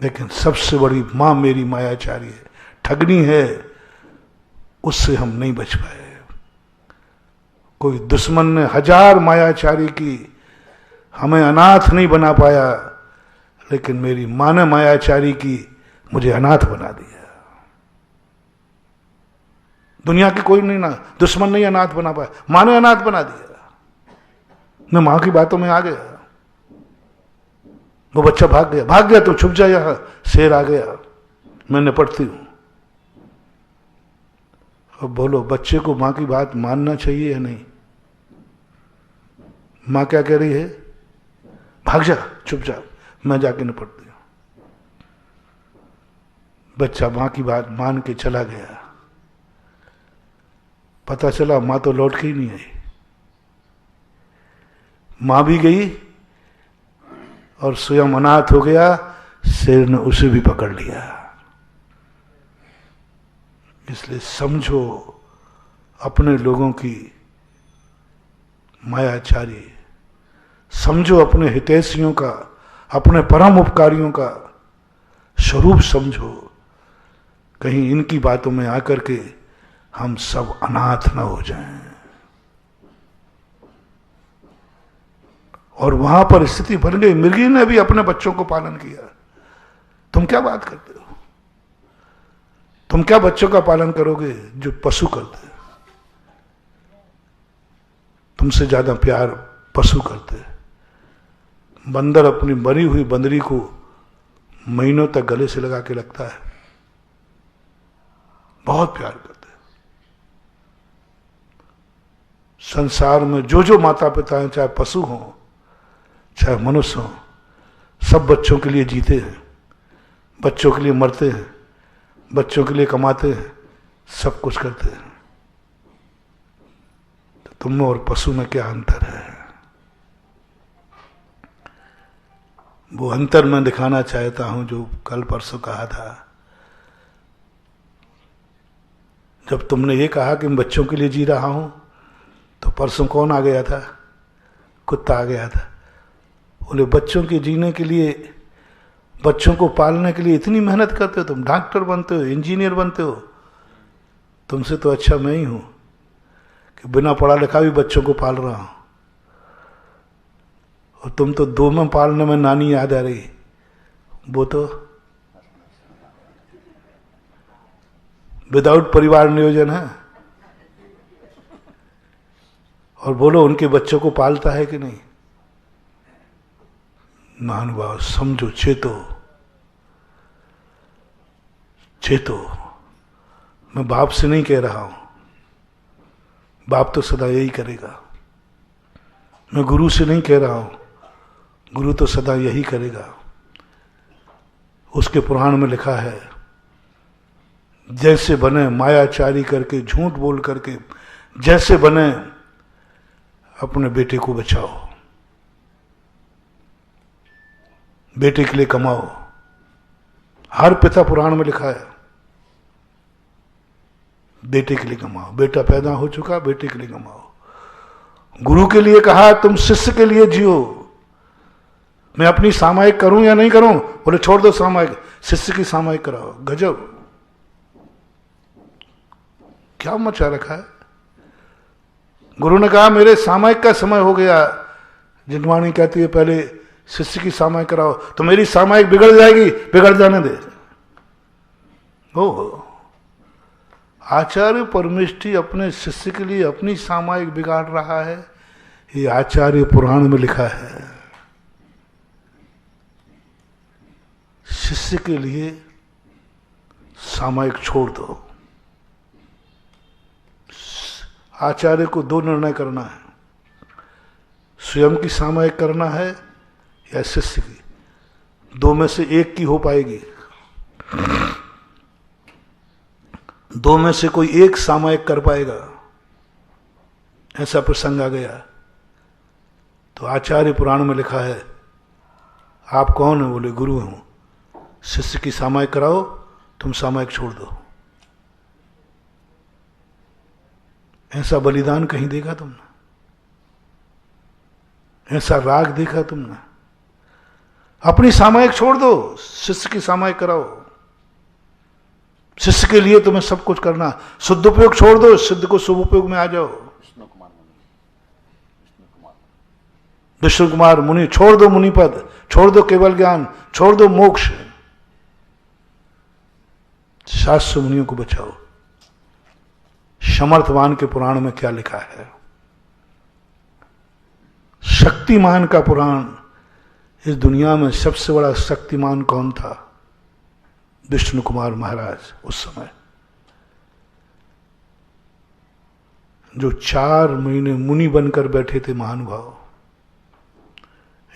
Speaker 2: लेकिन सबसे बड़ी मां मेरी मायाचारी है, ठगनी है, उससे हम नहीं बच पाए। कोई दुश्मन ने 1000 मायाचारी की, हमें अनाथ नहीं बना पाया, लेकिन मेरी मां ने मायाचारी की, मुझे अनाथ बना दिया। दुनिया की कोई नहीं ना, दुश्मन नहीं अनाथ बना पाया, मां ने अनाथ बना दिया। मैं मां की बातों में आ गया। वो बच्चा भाग गया, भाग गया तो छुप जा, यहां शेर आ गया, मैं निपटती हूं। अब बोलो, बच्चे को मां की बात मानना चाहिए या नहीं? मां क्या कह रही है? भाग जा, चुप जा, मैं जाके निपटती हूं। बच्चा मां की बात मान के चला गया। पता चला मां तो लौट के ही नहीं आई। मां भी गई और स्वयं अनाथ हो गया, शेर ने उसे भी पकड़ लिया। इसलिए समझो अपने लोगों की मायाचारी, समझो अपने हितैषियों का, अपने परम उपकारियों का स्वरूप समझो। कहीं इनकी बातों में आकर के हम सब अनाथ न हो जाएं। और वहां पर स्थिति बन गई, मृगी ने भी अपने बच्चों को पालन किया। तुम क्या बात करते हो? तुम क्या बच्चों का पालन करोगे जो पशु करते हैं? तुमसे ज्यादा प्यार पशु करते हैं। बंदर अपनी मरी हुई बंदरी को महीनों तक गले से लगा के रखता है, बहुत प्यार करते हैं। संसार में जो जो माता पिता हैं, चाहे पशु हों चाहे मनुष्य हों, सब बच्चों के लिए जीते हैं, बच्चों के लिए मरते हैं, बच्चों के लिए कमाते हैं, सब कुछ करते हैं। तुम में और पशु में क्या अंतर है। वो अंतर मैं दिखाना चाहता हूं जो कल परसों कहा था। जब तुमने ये कहा कि मैं बच्चों के लिए जी रहा हूं, तो परसों कौन आ गया था? कुत्ता आ गया था। बोले बच्चों के जीने के लिए, बच्चों को पालने के लिए इतनी मेहनत करते हो, तुम डॉक्टर बनते हो, इंजीनियर बनते हो, तुमसे तो अच्छा मैं ही हूं कि बिना पढ़ा लिखा भी बच्चों को पाल रहा हूं। और तुम तो 2 में पालने में नानी याद आ रही, वो तो विदाउट परिवार नियोजन है। और बोलो उनके बच्चों को पालता है कि नहीं? महानुभाव समझो, चेतो। मैं बाप से नहीं कह रहा हूं, बाप तो सदा यही करेगा। मैं गुरु से नहीं कह रहा हूं, गुरु तो सदा यही करेगा। उसके पुराण में लिखा है, जैसे बने मायाचारी करके, झूठ बोल करके, जैसे बने अपने बेटे को बचाओ, बेटे के लिए कमाओ। हर पिता पुराण में लिखा है, बेटे के लिए कमाओ। बेटा पैदा हो चुका, बेटे के लिए कमाओ। गुरु के लिए कहा तुम शिष्य के लिए जियो। मैं अपनी सामायिक करूं या नहीं करूं? बोले छोड़ दो सामायिक, शिष्य की सामायिक कराओ। गजब, क्या मचा रखा है। गुरु ने कहा मेरे सामायिक का समय हो गया। जिनवाणी कहती है पहले शिष्य की सामायिक कराओ, तो मेरी सामायिक बिगड़ जाएगी, बिगड़ जाने दे। ओ आचार्य परमेष्ठी अपने शिष्य के लिए अपनी सामायिक बिगाड़ रहा है, ये आचार्य पुराण में लिखा है। शिष्य के लिए सामायिक छोड़ दो। आचार्य को 2 निर्णय करना है, स्वयं की सामायिक करना है या शिष्य की। 2 में से एक की हो पाएगी। 2 में से कोई एक सामायिक कर पाएगा, ऐसा प्रसंग आ गया। तो आचार्य पुराण में लिखा है, आप कौन है? बोले गुरु हूं। शिष्य की सामायिक कराओ, तुम सामायिक छोड़ दो। ऐसा बलिदान कहीं देखा तुमने? ऐसा राग देखा तुमने? अपनी सामायिक छोड़ दो, शिष्य की सामायिक कराओ। शिष्य के लिए तुम्हें सब कुछ करना। शुद्ध उपयोग छोड़ दो, सिद्ध को शुभ उपयोग में आ जाओ। विष्णु कुमार मुनि छोड़ दो, मुनि पद छोड़ दो, केवल ज्ञान छोड़ दो, मोक्ष। शास्त्र मुनियों को बचाओ। समर्थवान के पुराण में क्या लिखा है? शक्तिमान का पुराण। इस दुनिया में सबसे बड़ा शक्तिमान कौन था? विष्णु कुमार महाराज। उस समय जो 4 महीने मुनि बनकर बैठे थे महानुभाव।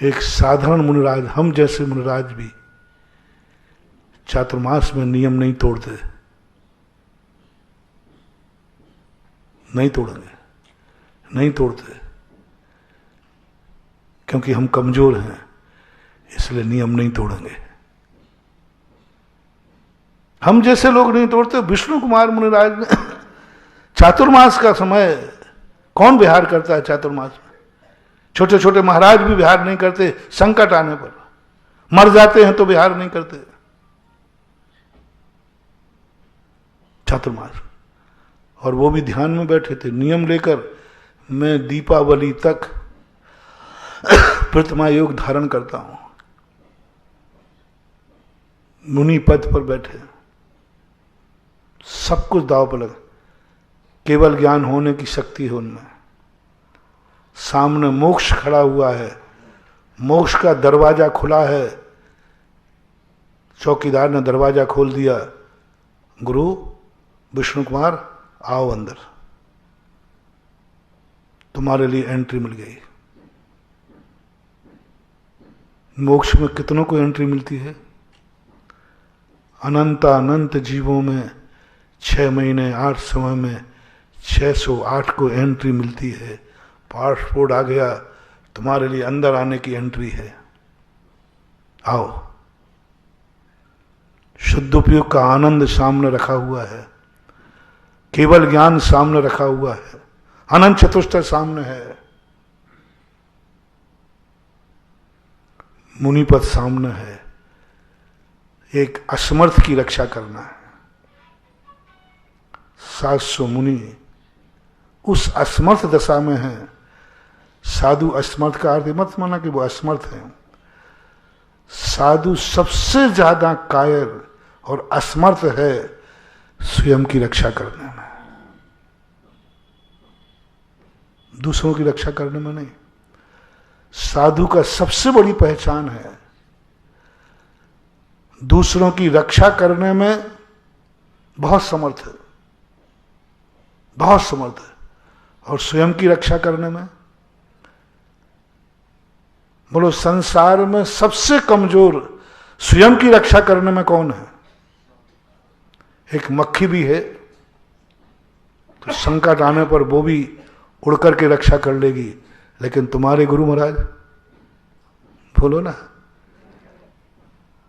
Speaker 2: एक साधारण मुनिराज, हम जैसे मुनिराज भी चातुर्मास में नियम नहीं तोड़ते। नहीं तोड़ेंगे, नहीं तोड़ते, क्योंकि हम कमजोर हैं, इसलिए नियम नहीं तोड़ेंगे। हम जैसे लोग नहीं तोड़ते। विष्णु कुमार मुनिराज ने चातुर्मास का समय, कौन विहार करता है चातुर्मास में? छोटे छोटे महाराज भी विहार नहीं करते। संकट आने पर मर जाते हैं तो विहार नहीं करते चातुर्मास। और वो भी ध्यान में बैठे थे, नियम लेकर। मैं दीपावली तक प्रतिमा योग धारण करता हूं। मुनि पद पर बैठे, सब कुछ दाव पर लगा। केवल ज्ञान होने की शक्ति है उनमें। सामने मोक्ष खड़ा हुआ है, मोक्ष का दरवाजा खुला है। चौकीदार ने दरवाजा खोल दिया, गुरु विष्णु कुमार आओ अंदर, तुम्हारे लिए एंट्री मिल गई। मोक्ष में कितनों को एंट्री मिलती है? अनंत अनंत जीवों में 6 महीने 8 समय में 608 को एंट्री मिलती है, पासपोर्ट आ गया, तुम्हारे लिए अंदर आने की एंट्री है, आओ। शुद्ध उपयोग का आनंद सामने रखा हुआ है, केवल ज्ञान सामने रखा हुआ है, अनंत चतुष्टय सामने है, मुनिपद सामने है। एक असमर्थ की रक्षा करना है। 700 मुनि उस असमर्थ दशा में है। साधु असमर्थ का अर्थ मत माना कि वो असमर्थ है। साधु सबसे ज्यादा कायर और असमर्थ है स्वयं की रक्षा करने में, दूसरों की रक्षा करने में नहीं। साधु का सबसे बड़ी पहचान है दूसरों की रक्षा करने में बहुत समर्थ है, बहुत समर्थ है, और स्वयं की रक्षा करने में, बोलो संसार में सबसे कमजोर स्वयं की रक्षा करने में कौन है? एक मक्खी भी है तो संकट आने पर वो भी उड़ करके रक्षा कर लेगी, लेकिन तुम्हारे गुरु महाराज बोलो ना,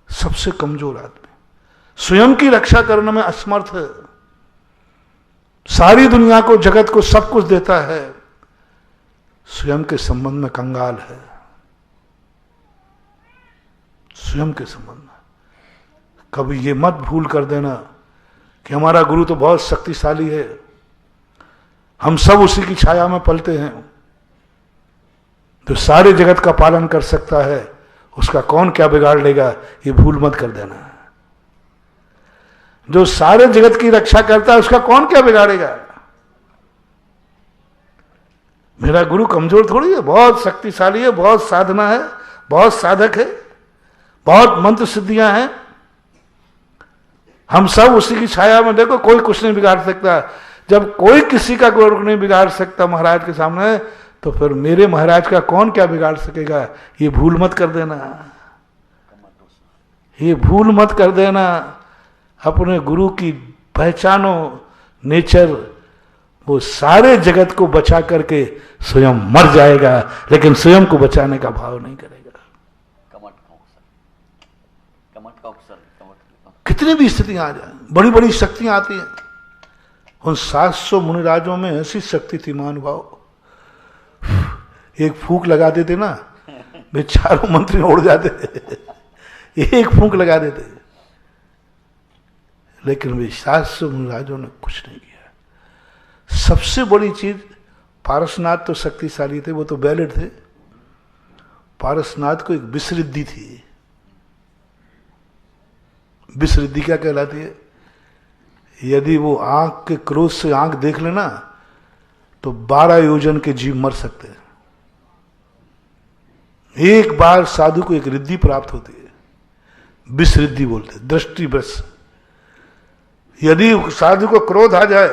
Speaker 2: सबसे कमजोर आदमी स्वयं की रक्षा करने में असमर्थ है। सारी दुनिया को, जगत को सब कुछ देता है, स्वयं के संबंध में कंगाल है। स्वयं के संबंध में कभी ये मत भूल कर देना कि हमारा गुरु तो बहुत शक्तिशाली है, हम सब उसी की छाया में पलते हैं, जो सारे जगत का पालन कर सकता है, उसका कौन क्या बिगाड़ लेगा, ये भूल मत कर देना। जो सारे जगत की रक्षा करता है, उसका कौन क्या बिगाड़ेगा। मेरा गुरु कमजोर थोड़ी है, बहुत शक्तिशाली है, बहुत साधना है, बहुत साधक है, बहुत मंत्र सिद्धियां हैं, हम सब उसी की छाया में। देखो कोई कुछ नहीं बिगाड़ सकता। जब कोई किसी का गुरु नहीं बिगाड़ सकता महाराज के सामने, तो फिर मेरे महाराज का कौन क्या बिगाड़ सकेगा, ये भूल मत कर देना, ये भूल मत कर देना। अपने गुरु की पहचानो नेचर, वो सारे जगत को बचा करके स्वयं मर जाएगा, लेकिन स्वयं को बचाने का भाव नहीं करेगा। कितनी भी स्थितियां आ जाए, बड़ी बड़ी शक्तियां आती हैं, उन 700 मुनिराजों में ऐसी शक्ति थी महानुभाव, एक फूंक लगा देते ना, वे चारों मंत्री उड़ जाते, एक फूंक लगा देते, लेकिन वे 700 मुनिराजों ने कुछ नहीं किया। सबसे बड़ी चीज, पारसनाथ तो शक्तिशाली थे, वो तो बैलेट थे। पारसनाथ को एक विसरिद्धि थी। विसरिद्धि क्या कहलाती है? यदि वो आंख के क्रोध से आंख देख लेना तो 12 योजन के जीव मर सकते हैं। एक बार साधु को एक रिद्धि प्राप्त होती है, विसरिद्धि बोलते, दृष्टि बस। यदि साधु को क्रोध आ जाए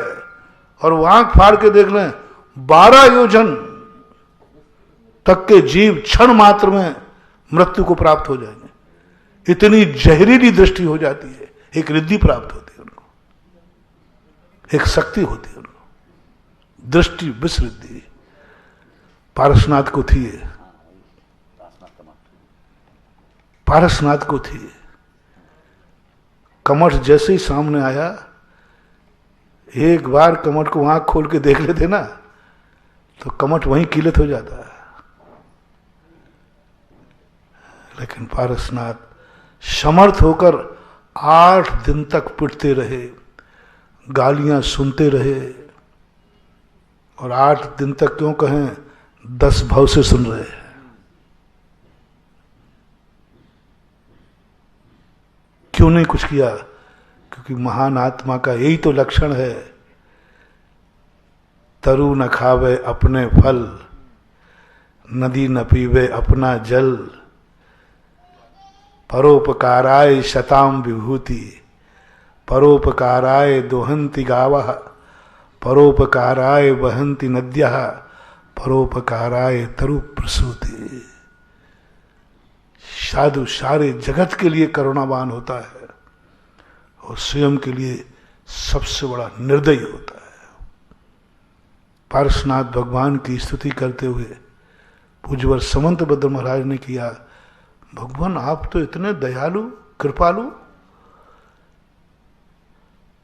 Speaker 2: और वो आंख फाड़ के देख लें, 12 योजन तक के जीव क्षण मात्र में मृत्यु को प्राप्त हो जाएंगे। इतनी जहरीली दृष्टि हो जाती है, एक रिद्धि प्राप्त होती है उनको, एक शक्ति होती है उनको, दृष्टि विसरिद्धि। पारसनाथ को थी, पारसनाथ को थी। कमठ जैसे ही सामने आया, एक बार कमठ को आंख खोल के देख लेते ना, तो कमठ वहीं कीलत हो जाता है। लेकिन पारसनाथ समर्थ होकर 8 दिन तक पिटते रहे, गालियां सुनते रहे, और 8 दिन तक क्यों कहें, 10 भाव से सुन रहे हैं। क्यों नहीं कुछ किया? क्योंकि महान आत्मा का यही तो लक्षण है, तरु न खावे अपने फल, नदी न पीवे अपना जल, परोपकाराय शताम विभूति, परोपकाराय दोहंति गावः, परोपकाराय वहंति नद्यः, परोपकाराय तरु प्रसूति। साधु सारे जगत के लिए करुणावान होता है और स्वयं के लिए सबसे बड़ा निर्दयी होता है। पार्श्वनाथ भगवान की स्तुति करते हुए पूज्यवर समंत भद्र महाराज ने किया, भगवान आप तो इतने दयालु कृपालु,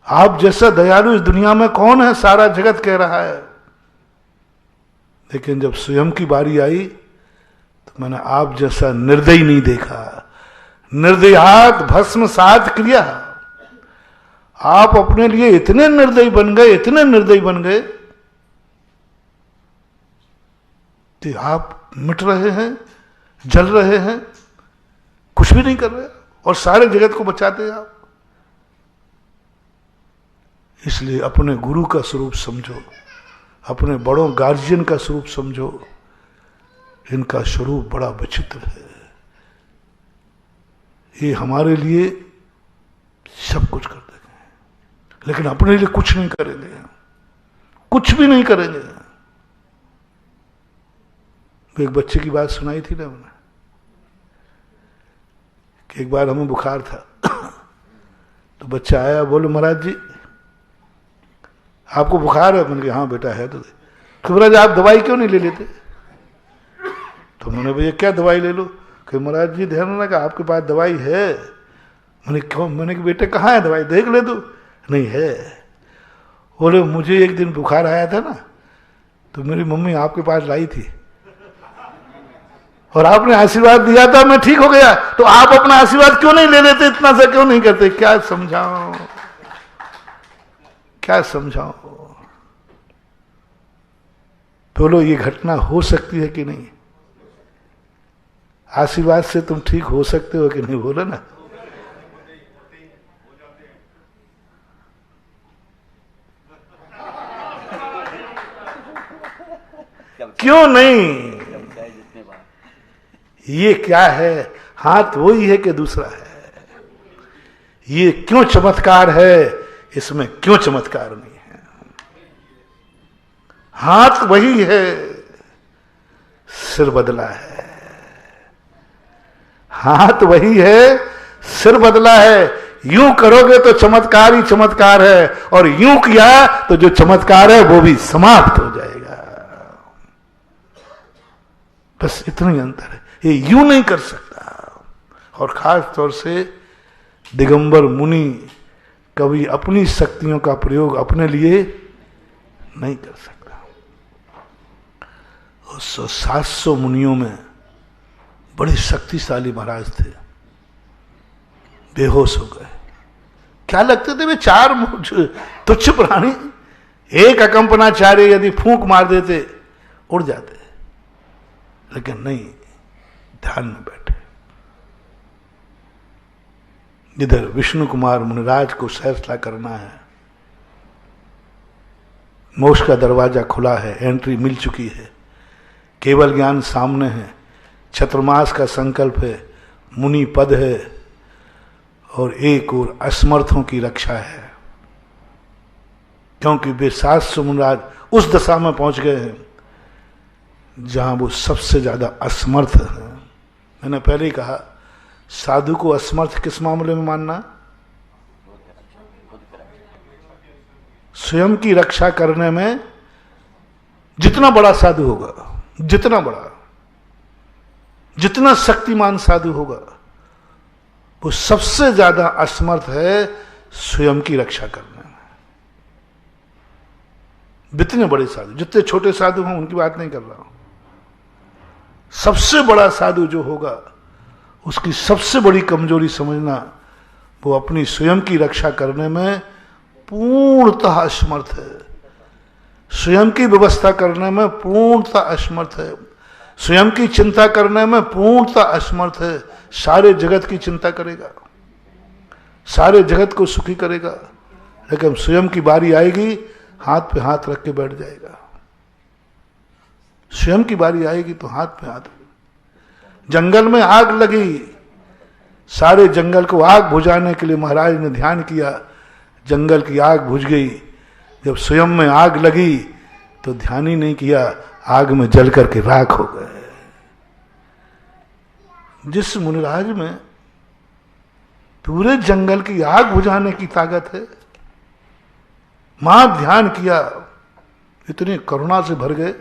Speaker 2: आप जैसा दयालु इस दुनिया में कौन है, सारा जगत कह रहा है। लेकिन जब स्वयं की बारी आई तो मैंने आप जैसा निर्दयी नहीं देखा। निर्दयात भस्म साध क्रिया, आप अपने लिए इतने निर्दयी बन गए, इतने निर्दयी बन गए कि आप मिट रहे हैं, जल रहे हैं, कुछ भी नहीं कर रहे और सारे जगत को बचाते हैं आप। इसलिए अपने गुरु का स्वरूप समझो, अपने बड़ों गार्जियन का स्वरूप समझो। इनका स्वरूप बड़ा विचित्र है। ये हमारे लिए सब कुछ कर देंगे लेकिन अपने लिए कुछ नहीं करेंगे, कुछ भी नहीं करेंगे। एक बच्चे की बात सुनाई थी ना हमने कि एक बार हमें बुखार था तो बच्चा आया, बोले महाराज जी आपको बुखार है? मैंने कहा हाँ बेटा है। तो महाराज आप दवाई क्यों नहीं ले लेते? तो उन्होंने भैया क्या दवाई ले लो? कि महाराज जी ध्यान रखना कि आपके पास दवाई है। मैंने क्यों? मैंने कि बेटे कहाँ है दवाई, देख ले तू। नहीं है। बोले मुझे एक दिन बुखार आया था ना तो मेरी मम्मी आपके पास लाई थी और आपने आशीर्वाद दिया था, मैं ठीक हो गया। तो आप अपना आशीर्वाद क्यों नहीं ले लेते, इतना सा क्यों नहीं करते? क्या समझाओ, क्या समझाओ? बोलो ये घटना हो सकती है कि नहीं? आशीर्वाद से तुम ठीक हो सकते हो कि नहीं? बोलो ना। क्यों नहीं? ये क्या है? हाथ वही है कि दूसरा है? ये क्यों चमत्कार है, इसमें क्यों चमत्कार नहीं है? हाथ वही है, सिर बदला है। हाथ वही है, सिर बदला है। यूं करोगे तो चमत्कार ही चमत्कार है और यूं किया तो जो चमत्कार है वो भी समाप्त हो जाएगा। बस इतना ही अंतर है। ये यूं नहीं कर सकता। और खास तौर से दिगंबर मुनि कभी अपनी शक्तियों का प्रयोग अपने लिए नहीं कर सकता। 700 मुनियों में बड़े शक्तिशाली महाराज थे, बेहोश हो गए। क्या लगते थे वे? 4 तुच्छ प्राणी, एक अकंपनाचार्य यदि फूंक मार देते उड़ जाते, लेकिन नहीं, ध्यान में बैठे। इधर विष्णु कुमार मुनिराज को फैसला करना है, मोक्ष का दरवाजा खुला है, एंट्री मिल चुकी है, केवल ज्ञान सामने है, छत्रमास का संकल्प है, मुनि पद है और एक और असमर्थों की रक्षा है। क्योंकि वे 700 मुनिराज उस दशा में पहुंच गए हैं जहां वो सबसे ज्यादा असमर्थ है। मैंने पहले ही कहा, साधु को असमर्थ किस मामले में मानना? स्वयं की रक्षा करने में। जितना बड़ा साधु होगा, जितना बड़ा, जितना शक्तिमान साधु होगा, वो सबसे ज्यादा असमर्थ है स्वयं की रक्षा करने में। जितने बड़े साधु, जितने छोटे साधु हों उनकी बात नहीं कर रहा हूं। सबसे बड़ा साधु जो होगा उसकी सबसे बड़ी कमजोरी समझना, वो अपनी स्वयं की रक्षा करने में पूर्णतः असमर्थ है। स्वयं की व्यवस्था करने में पूर्णतः असमर्थ है। स्वयं की चिंता करने में पूर्णतः असमर्थ है। सारे जगत की चिंता करेगा, सारे जगत को सुखी करेगा, लेकिन स्वयं की बारी आएगी हाथ पे हाथ रख के बैठ जाएगा। स्वयं की बारी आएगी तो हाथ पे हाथ। जंगल में आग लगी, सारे जंगल को आग बुझाने के लिए महाराज ने ध्यान किया, जंगल की आग बुझ गई। जब स्वयं में आग लगी तो ध्यान ही नहीं किया, आग में जल करके राख हो गए। जिस मुनिराज में पूरे जंगल की आग बुझाने की ताकत है, मां ध्यान किया, इतनी करुणा से भर गए।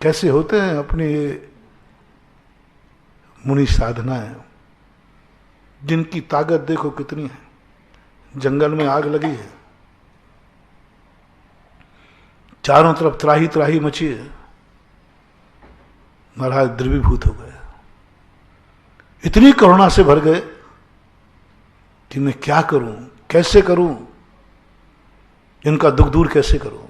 Speaker 2: कैसे होते हैं अपनी ये मुनि साधनाएं, जिनकी ताकत देखो कितनी है। जंगल में आग लगी है, चारों तरफ त्राही त्राही मची है, महाराज द्रवीभूत हो गए। इतनी करुणा से भर गए कि मैं क्या करूं, कैसे करूं, इनका दुख दूर कैसे करूं।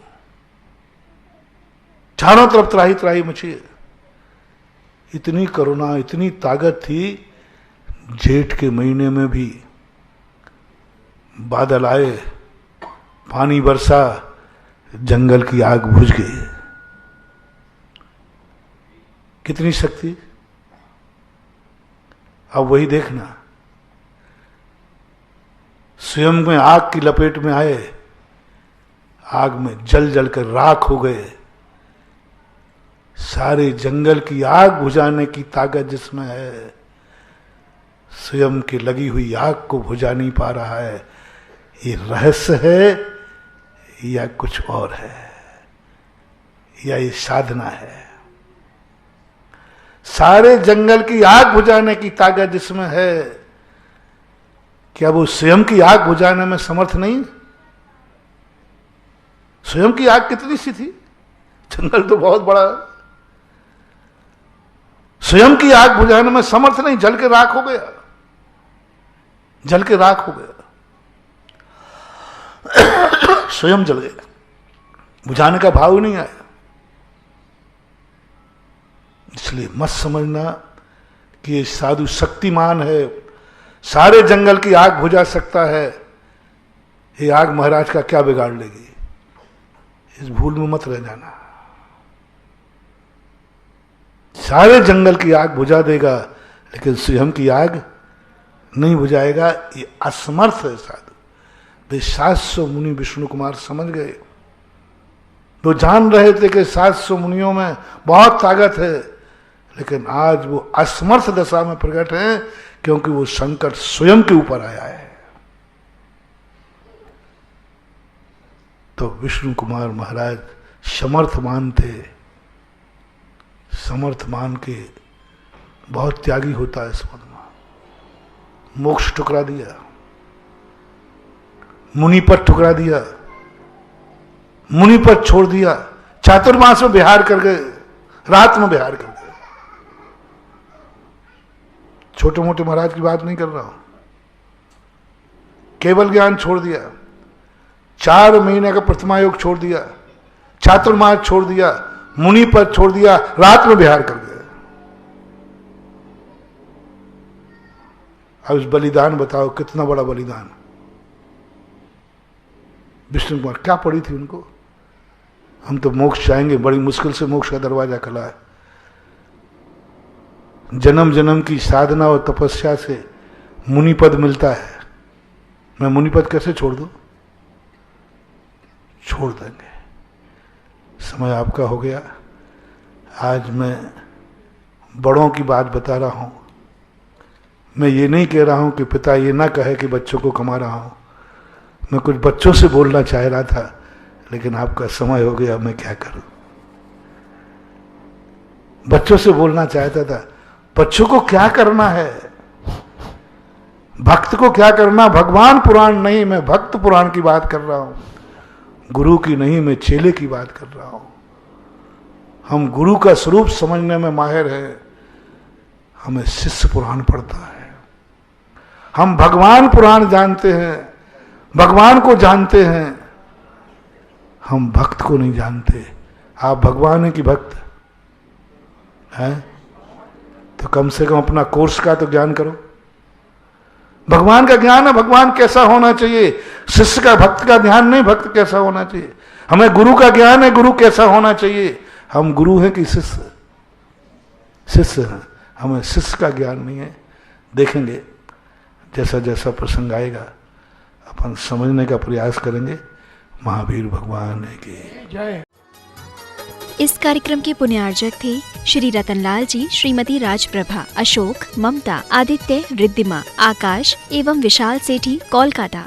Speaker 2: चारों तरफ त्राही त्राही मची है। इतनी करुणा, इतनी ताकत थी, जेठ के महीने में भी बादल आए, पानी बरसा, जंगल की आग बुझ गई। कितनी शक्ति। अब वही देखना, स्वयं में आग की लपेट में आए, आग में जल जल कर राख हो गए। सारे जंगल की आग बुझाने की ताकत जिसमें है, स्वयं की लगी हुई आग को बुझा नहीं पा रहा है। ये रहस्य है या कुछ और है, या ये साधना है? सारे जंगल की आग बुझाने की ताकत जिसमें है, क्या वो स्वयं की आग बुझाने में समर्थ नहीं? स्वयं की आग कितनी सी थी, जंगल तो बहुत बड़ा है। स्वयं की आग बुझाने में समर्थ नहीं, जल के राख हो गया, जल के राख हो गया। स्वयं जल गया, बुझाने का भाव ही नहीं आया। इसलिए मत समझना कि ये साधु शक्तिमान है, सारे जंगल की आग बुझा सकता है। ये आग महाराज का क्या बिगाड़ लेगी, इस भूल में मत रह जाना। सारे जंगल की आग बुझा देगा, लेकिन स्वयं की आग नहीं बुझाएगा। ये असमर्थ है साधु। वे 700 मुनि विष्णु कुमार समझ गए। वो जान रहे थे कि 700 मुनियों में बहुत ताकत है, लेकिन आज वो असमर्थ दशा में प्रकट हैं, क्योंकि वो संकट स्वयं के ऊपर आया है। तो विष्णु कुमार महाराज समर्थमान थे। समर्थमान के बहुत त्यागी होता है समर्थमान। मोक्ष ठुकरा दिया, मुनि पद ठुकरा दिया, मुनि पद छोड़ दिया, चातुर्मास में विहार कर गए, रात में विहार कर गए। छोटे मोटे महाराज की बात नहीं कर रहा हूं। केवल ज्ञान छोड़ दिया, 4 महीने का प्रतिमा योग छोड़ दिया, चातुर्मास छोड़ दिया, मुनि पद छोड़ दिया, रात में विहार कर गए। अब इस बलिदान बताओ, कितना बड़ा बलिदान। विष्णु कुमार क्या पड़ी थी उनको, हम तो मोक्ष चाहेंगे, बड़ी मुश्किल से मोक्ष का दरवाजा खुला है। जन्म जन्म की साधना और तपस्या से मुनि पद मिलता है, मैं मुनि पद कैसे छोड़ दूं? छोड़ देंगे। समय आपका हो गया। आज मैं बड़ों की बात बता रहा हूं। मैं ये नहीं कह रहा हूं कि पिता ये ना कहे कि बच्चों को कमा रहा हूं। मैं कुछ बच्चों से बोलना चाह रहा था, लेकिन आपका समय हो गया, मैं क्या करूं। बच्चों से बोलना चाहता था, बच्चों को क्या करना है, भक्त को क्या करना। भगवान पुराण नहीं, मैं भक्त पुराण की बात कर रहा हूं। गुरु की नहीं, मैं चेले की बात कर रहा हूं। हम गुरु का स्वरूप समझने में माहिर है, हमें शिष्य पुराण पढ़ता है। हम भगवान पुराण जानते हैं, भगवान को जानते हैं, हम भक्त को नहीं जानते। आप भगवान हैं कि भक्त हैं? तो कम से कम अपना कोर्स का तो ज्ञान करो। भगवान का ज्ञान है, भगवान कैसा होना चाहिए। शिष्य का भक्त का ध्यान नहीं, भक्त कैसा होना चाहिए। हमें गुरु का ज्ञान है, गुरु कैसा होना चाहिए। हम गुरु हैं कि शिष्य? शिष्य हैं, हमें शिष्य का ज्ञान नहीं है। देखेंगे जैसा जैसा प्रसंग आएगा, अपन समझने का प्रयास करेंगे। महावीर भगवान की जय।
Speaker 1: इस कार्यक्रम के पुण्यार्जक थे श्री रतनलाल जी, श्रीमती राजप्रभा, अशोक, ममता, आदित्य, रिद्धिमा, आकाश एवं विशाल सेठी, कोलकाता।